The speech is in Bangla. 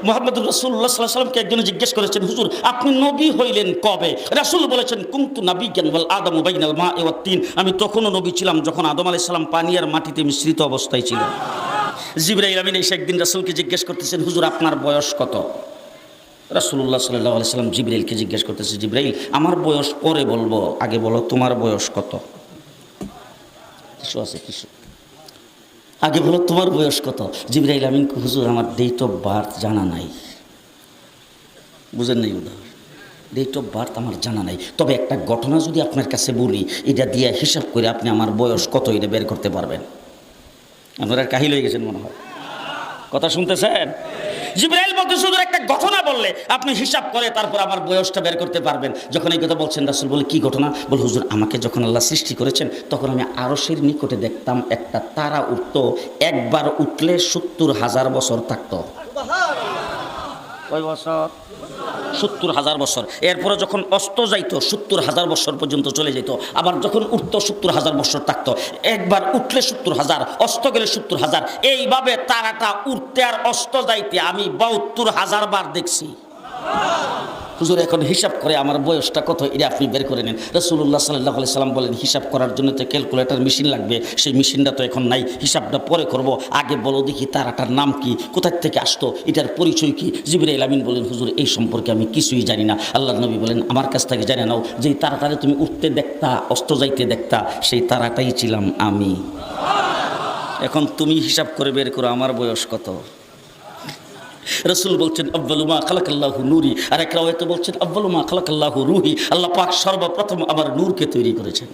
মুহাম্মদুর রাসূলুল্লাহ সাল্লাল্লাহু আলাইহি ওয়াসাল্লামকে একজন জিজ্ঞেস করেছেন, হুজুর আপনি নবী হইলেন কবে? রাসূল বলেছেন, কুনতু নাবিয়্যান ওয়াল আদামু বাইনাল মা'i ওয়াত তিন, আমি তখনও নবী ছিলাম যখন আদম আলাইহিস সালাম পানি আর মাটিতে মিশ্রিত অবস্থায় ছিলেন। জিবরাইল আমিন এসে একদিন রাসূলকে জিজ্ঞেস করতেছেন, হুজুর আপনার বয়স কত? রাসূলুল্লাহ সাল্লাল্লাহু আলাইহি ওয়াসাল্লাম জিবরাইলকে জিজ্ঞেস করতেছে, জিবরাইল আমার বয়স পরে বলবো, আগে বলো তোমার বয়স কত? কিছু আছে কিছু, আগে বলো তোমার বয়স কত? জিবরাইল আমিন, হুজুর আমার ডেট অফ বার্থ জানা নাই। বুঝেন নাই উদাহরণ? ডেট অফ বার্থ আমার জানা নাই, তবে একটা ঘটনা যদি আপনার কাছে বলি, এটা দিয়ে হিসাব করে আপনি আমার বয়স কত এটা বের করতে পারবেন। আপনারা কাহিল হয়ে গেছেন মনে হয়, কথা শুনতেছেন? জিবরাইল বলতেছে, হুজুর একটা ঘটনা বললে আপনি হিসাব করে তারপর আমার বয়সটা বের করতে পারবেন। যখন এই কথা বলছেন, রাসূল বলে, কি ঘটনা? বল, হুজুর আমাকে যখন আল্লাহ সৃষ্টি করেছেন তখন আমি আরশের নিকটে দেখতাম একটা তারা উঠতো, একবার উঠলে ৭০,০০০ বছর থাকতো। কয় বছর? ৭০,০০০ বছর। এরপরে যখন অস্ত যাইতো ৭০,০০০ বছর পর্যন্ত চলে যেত, আবার যখন উঠতো ৭০,০০০ বছর থাকতো। একবার উঠলে ৭০,০০০, অস্ত গেলে ৭০,০০০, এইভাবে তারাটা উঠতে আর অস্ত যাইতে আমি ৭২,০০০ বার দেখছি। হুজুর এখন হিসাব করে আমার বয়সটা কত এটা আপনি বের করে নেন। রাসূলুল্লাহ সাল্লাল্লাহু আলাইহি সাল্লাম বলেন, হিসাব করার জন্য তো ক্যালকুলেটর মেশিন লাগবে, সেই মেশিনটা তো এখন নাই, হিসাবটা পরে করব, আগে বলো দেখি তারাটার নাম কি, কোথা থেকে আসতো, এটার পরিচয় কি? জিবরাইল আমিন বলেন, হুজুর এই সম্পর্কে আমি কিছুই জানি না। আল্লাহর নবী বলেন, আমার কাছ থেকে জেনে নাও, যেই তারাটারে তুমি উঠতে দেখতা অস্ত যাইতে দেখতা সেই তারাটাই ছিলাম আমি। এখন তুমি হিসাব করে বের করো আমার বয়স কত। রাসূল বলছেন, আউয়ালু মা খালাকাল্লাহু নূরি, আর এক রাওয়ায়াতে বলছেন আউয়ালু মা খালাকাল্লাহু রূহি, আল্লাহ পাক সর্বপ্রথম আমার নূরকে তৈরি করেছেন।